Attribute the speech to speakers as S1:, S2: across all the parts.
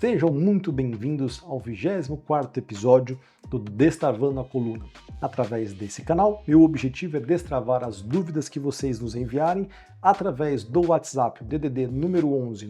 S1: Sejam muito bem-vindos ao 24º episódio do Destravando a Coluna. Através desse canal, meu objetivo é destravar as dúvidas que vocês nos enviarem através do WhatsApp DDD número 11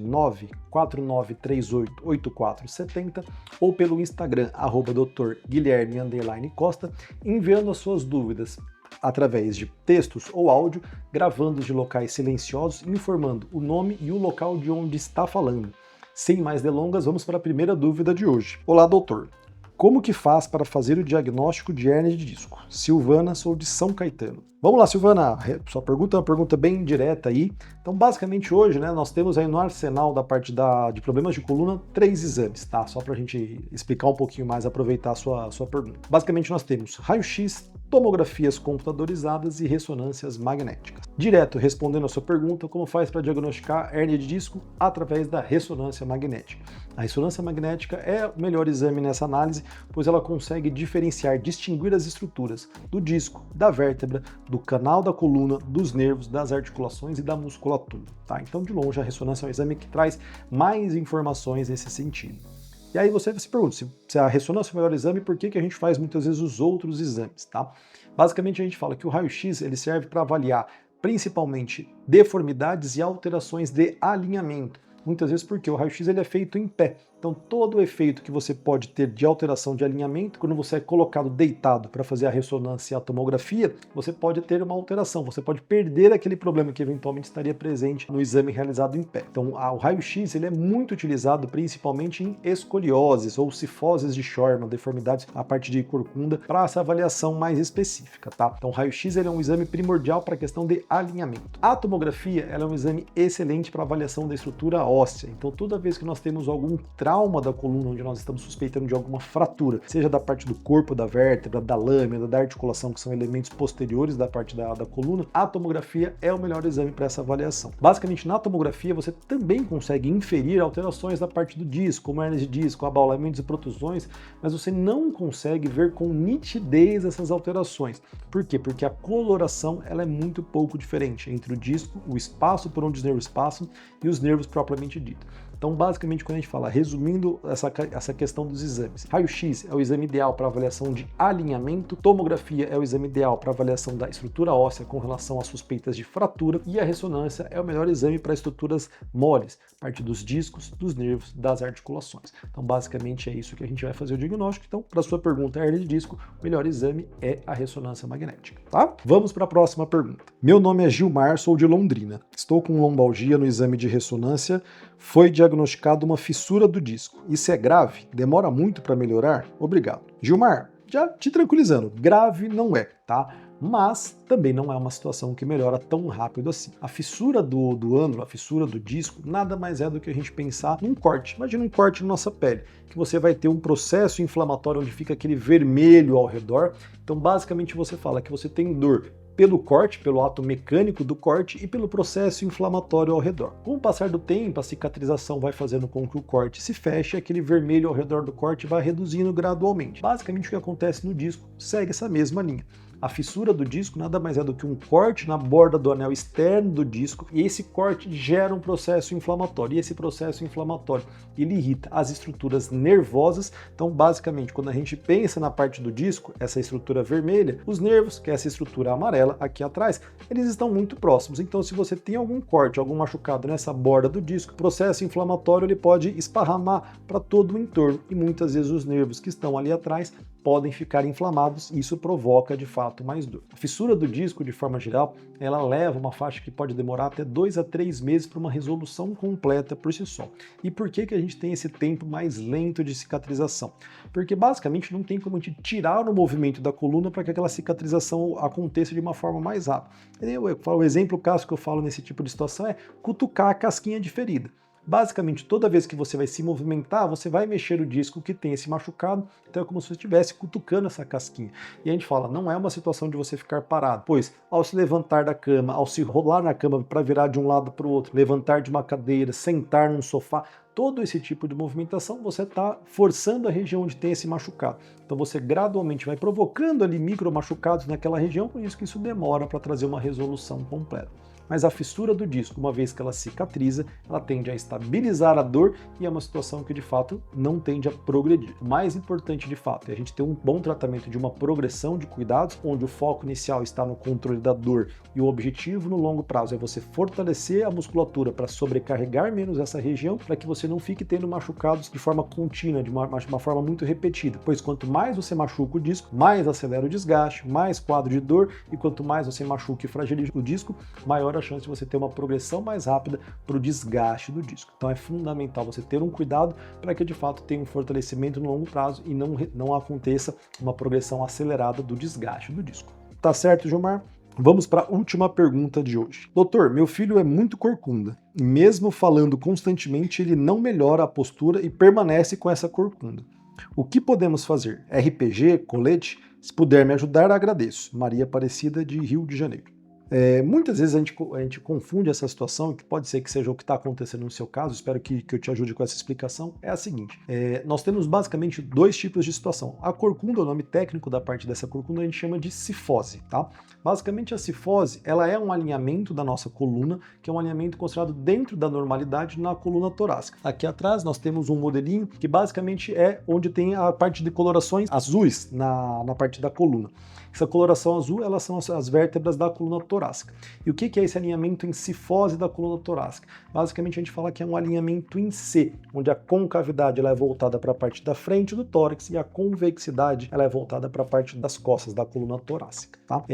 S1: 949388470 ou pelo Instagram @Dr. Guilherme Costa, enviando as suas dúvidas através de textos ou áudio, gravando de locais silenciosos, informando o nome e o local de onde está falando. Sem mais delongas, vamos para a primeira dúvida de hoje. Olá, doutor. Como que faz para fazer o diagnóstico de hérnia de disco? Silvana, sou de São Caetano. Vamos lá, Silvana, sua pergunta é uma pergunta bem direta aí. Então, basicamente hoje, nós temos aí no arsenal da parte de problemas de coluna 3 exames, tá? Só para a gente explicar um pouquinho mais, aproveitar a sua pergunta. Basicamente nós temos raio-x, tomografias computadorizadas e ressonâncias magnéticas. Direto respondendo a sua pergunta, como faz para diagnosticar hérnia de disco? Através da ressonância magnética. A ressonância magnética é o melhor exame nessa análise, pois ela consegue diferenciar, distinguir as estruturas do disco, da vértebra, do canal da coluna, dos nervos, das articulações e da musculatura. Tá? Então, de longe, a ressonância é um exame que traz mais informações nesse sentido. E aí você se pergunta, se a ressonância é o melhor exame, por que a gente faz muitas vezes os outros exames, tá? Basicamente a gente fala que o raio-x ele serve para avaliar principalmente deformidades e alterações de alinhamento. Muitas vezes porque o raio-x ele é feito em pé. Então todo o efeito que você pode ter de alteração de alinhamento, quando você é colocado deitado para fazer a ressonância e a tomografia, você pode ter uma alteração, você pode perder aquele problema que eventualmente estaria presente no exame realizado em pé. Então o raio-x ele é muito utilizado principalmente em escolioses ou cifoses de Scheuermann, deformidades a parte de corcunda, para essa avaliação mais específica, tá? Então o raio-x ele é um exame primordial para a questão de alinhamento. A tomografia ela é um exame excelente para avaliação da estrutura óssea. Então toda vez que nós temos algum trauma da coluna, onde nós estamos suspeitando de alguma fratura, seja da parte do corpo, da vértebra, da lâmina, da articulação, que são elementos posteriores da parte da coluna, a tomografia é o melhor exame para essa avaliação. Basicamente, na tomografia, você também consegue inferir alterações da parte do disco, como hernias de disco, abaulamentos e protusões, mas você não consegue ver com nitidez essas alterações. Por quê? Porque a coloração ela é muito pouco diferente entre o disco, o espaço por onde os nervos passam e os nervos propriamente dito. Então, basicamente, quando a gente fala, resumindo essa questão dos exames, raio-x é o exame ideal para avaliação de alinhamento, tomografia é o exame ideal para avaliação da estrutura óssea com relação às suspeitas de fratura e a ressonância é o melhor exame para estruturas moles, parte dos discos, dos nervos, das articulações. Então, basicamente, é isso que a gente vai fazer o diagnóstico. Então, para a sua pergunta, hérnia de disco, o melhor exame é a ressonância magnética, tá? Vamos para a próxima pergunta. Meu nome é Gilmar, sou de Londrina. Estou com lombalgia no exame de ressonância. Foi diagnosticado uma fissura do disco. Isso é grave? Demora muito para melhorar? Obrigado. Gilmar, já te tranquilizando, grave não é, tá? Mas também não é uma situação que melhora tão rápido assim. A fissura do ângulo, a fissura do disco, nada mais é do que a gente pensar num corte. Imagina um corte na nossa pele, que você vai ter um processo inflamatório onde fica aquele vermelho ao redor. Então, basicamente, você fala que você tem dor pelo corte, pelo ato mecânico do corte e pelo processo inflamatório ao redor. Com o passar do tempo, a cicatrização vai fazendo com que o corte se feche e aquele vermelho ao redor do corte vai reduzindo gradualmente. Basicamente, o que acontece no disco segue essa mesma linha. A fissura do disco nada mais é do que um corte na borda do anel externo do disco e esse corte gera um processo inflamatório. E esse processo inflamatório, ele irrita as estruturas nervosas. Então, basicamente, quando a gente pensa na parte do disco, essa estrutura vermelha, os nervos, que é essa estrutura amarela aqui atrás, eles estão muito próximos. Então, se você tem algum corte, algum machucado nessa borda do disco, o processo inflamatório ele pode esparramar para todo o entorno e muitas vezes os nervos que estão ali atrás podem ficar inflamados e isso provoca de fato mais dor. A fissura do disco, de forma geral, ela leva uma faixa que pode demorar até 2 a 3 meses para uma resolução completa por si só. E por que a gente tem esse tempo mais lento de cicatrização? Porque basicamente não tem como a gente tirar o movimento da coluna para que aquela cicatrização aconteça de uma forma mais rápida. O exemplo clássico que eu falo nesse tipo de situação é cutucar a casquinha de ferida. Basicamente, toda vez que você vai se movimentar, você vai mexer o disco que tem esse machucado, então é como se você estivesse cutucando essa casquinha. E a gente fala, não é uma situação de você ficar parado, pois ao se levantar da cama, ao se rolar na cama para virar de um lado para o outro, levantar de uma cadeira, sentar num sofá, todo esse tipo de movimentação você está forçando a região onde tem esse machucado. Então você gradualmente vai provocando ali micro machucados naquela região, por isso que isso demora para trazer uma resolução completa. mas a fissura do disco, uma vez que ela cicatriza, ela tende a estabilizar a dor e é uma situação que de fato não tende a progredir. O mais importante de fato é a gente ter um bom tratamento de uma progressão de cuidados, onde o foco inicial está no controle da dor e o objetivo no longo prazo é você fortalecer a musculatura para sobrecarregar menos essa região, para que você não fique tendo machucados de forma contínua, de uma forma muito repetida, pois quanto mais você machuca o disco, mais acelera o desgaste, mais quadro de dor, e quanto mais você machuca e fragiliza o disco, maior a chance de você ter uma progressão mais rápida para o desgaste do disco. Então é fundamental você ter um cuidado para que de fato tenha um fortalecimento no longo prazo e não aconteça uma progressão acelerada do desgaste do disco. Tá certo, Gilmar? Vamos para a última pergunta de hoje. Doutor, meu filho é muito corcunda. E mesmo falando constantemente, ele não melhora a postura e permanece com essa corcunda. O que podemos fazer? RPG, colete? Se puder me ajudar, agradeço. Maria Aparecida, de Rio de Janeiro. Muitas vezes a gente confunde essa situação, que pode ser que seja o que está acontecendo no seu caso, espero que eu te ajude com essa explicação. É a seguinte, nós temos basicamente dois tipos de situação. A corcunda, o nome técnico da parte dessa corcunda, a gente chama de cifose, tá? Basicamente a cifose, ela é um alinhamento da nossa coluna, que é um alinhamento considerado dentro da normalidade na coluna torácica. Aqui atrás nós temos um modelinho que basicamente é onde tem a parte de colorações azuis na parte da coluna. Essa coloração azul, elas são as vértebras da coluna torácica. E o que é esse alinhamento em cifose da coluna torácica? Basicamente a gente fala que é um alinhamento em C, onde a concavidade ela é voltada para a parte da frente do tórax e a convexidade ela é voltada para a parte das costas da coluna torácica. Tá?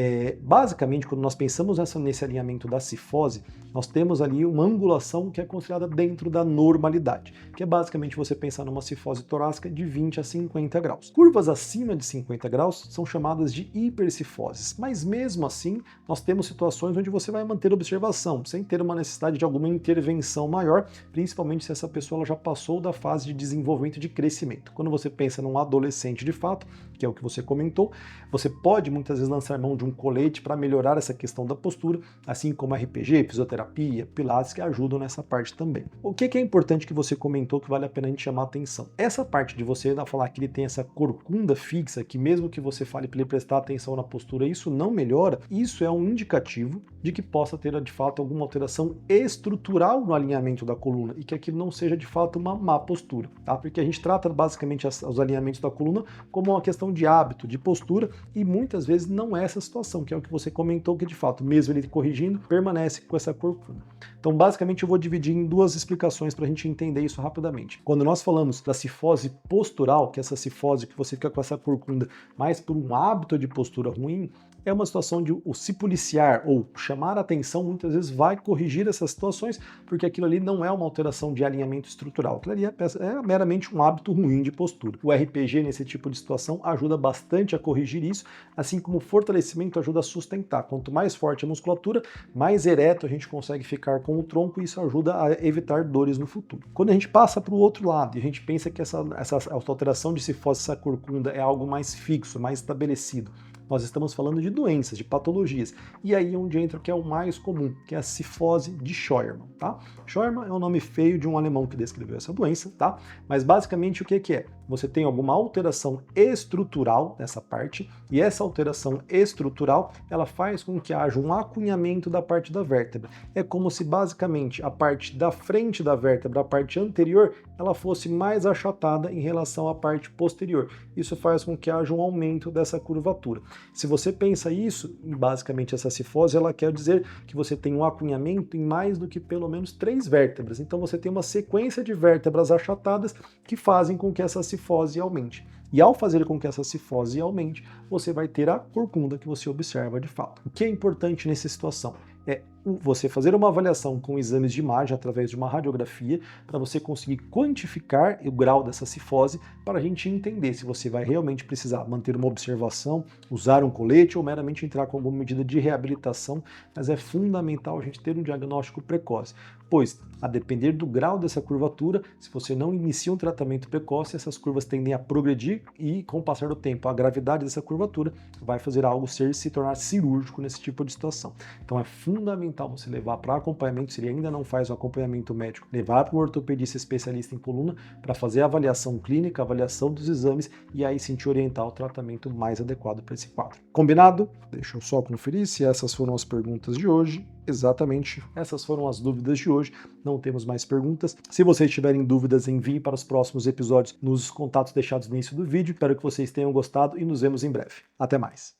S1: Basicamente, quando nós pensamos nesse alinhamento da cifose, nós temos ali uma angulação que é considerada dentro da normalidade, que é basicamente você pensar numa cifose torácica de 20 a 50 graus. Curvas acima de 50 graus são chamadas de hipercifoses, mas mesmo assim nós temos situações onde você vai manter observação, sem ter uma necessidade de alguma intervenção maior, principalmente se essa pessoa ela já passou da fase de desenvolvimento de crescimento. Quando você pensa num adolescente de fato, que é o que você comentou, você pode muitas vezes lançar mão de um colete para melhorar essa questão da postura, assim como RPG, fisioterapia, pilates, que ajudam nessa parte também. O que é importante que você comentou que vale a pena a gente chamar a atenção? Essa parte de você falar que ele tem essa corcunda fixa, que mesmo que você fale para ele prestar atenção na postura, isso não melhora, isso é um indicativo de que possa ter de fato alguma alteração estrutural no alinhamento da coluna e que aquilo não seja de fato uma má postura, tá? Porque a gente trata basicamente os alinhamentos da coluna como uma questão de hábito, de postura, e muitas vezes não é essa situação, que é o que você comentou, que de fato, mesmo ele corrigindo, permanece com essa corcunda. Então, basicamente, eu vou dividir em duas explicações para a gente entender isso rapidamente. Quando nós falamos da cifose postural, que é essa cifose que você fica com essa corcunda mais por um hábito de postura ruim, é uma situação de o se policiar ou chamar a atenção, muitas vezes vai corrigir essas situações, porque aquilo ali não é uma alteração de alinhamento estrutural, aquilo ali é meramente um hábito ruim de postura. O RPG nesse tipo de situação ajuda bastante a corrigir isso, assim como o fortalecimento ajuda a sustentar. Quanto mais forte a musculatura, mais ereto a gente consegue ficar com o tronco e isso ajuda a evitar dores no futuro. Quando a gente passa para o outro lado e a gente pensa que essa alteração de cifose, essa corcunda é algo mais fixo, mais estabelecido, nós estamos falando de doenças, de patologias. E aí é onde entra o que é o mais comum, que é a cifose de Scheuermann, tá? Scheuermann é um nome feio de um alemão que descreveu essa doença, tá? Mas basicamente o que é? Você tem alguma alteração estrutural nessa parte, e essa alteração estrutural, ela faz com que haja um acunhamento da parte da vértebra. É como se basicamente a parte da frente da vértebra, a parte anterior, ela fosse mais achatada em relação à parte posterior. Isso faz com que haja um aumento dessa curvatura. Se você pensa isso, basicamente essa cifose, ela quer dizer que você tem um acunhamento em mais do que pelo menos 3 vértebras. Então você tem uma sequência de vértebras achatadas que fazem com que essa cifose aumente. E ao fazer com que essa cifose aumente, você vai ter a corcunda que você observa de fato. O que é importante nessa situação? É você fazer uma avaliação com exames de imagem através de uma radiografia para você conseguir quantificar o grau dessa cifose para a gente entender se você vai realmente precisar manter uma observação, usar um colete ou meramente entrar com alguma medida de reabilitação, mas é fundamental a gente ter um diagnóstico precoce, pois a depender do grau dessa curvatura, se você não inicia um tratamento precoce, essas curvas tendem a progredir e com o passar do tempo a gravidade dessa curvatura vai fazer algo se tornar cirúrgico nesse tipo de situação. Então é fundamental fundamental você levar para acompanhamento, se ele ainda não faz o acompanhamento médico, levar para um ortopedista especialista em coluna para fazer a avaliação clínica, a avaliação dos exames e aí sim te orientar o tratamento mais adequado para esse quadro. Combinado? Deixa eu só conferir se essas foram as perguntas de hoje. Exatamente, essas foram as dúvidas de hoje. Não temos mais perguntas. Se vocês tiverem dúvidas, enviem para os próximos episódios nos contatos deixados no início do vídeo. Espero que vocês tenham gostado e nos vemos em breve. Até mais!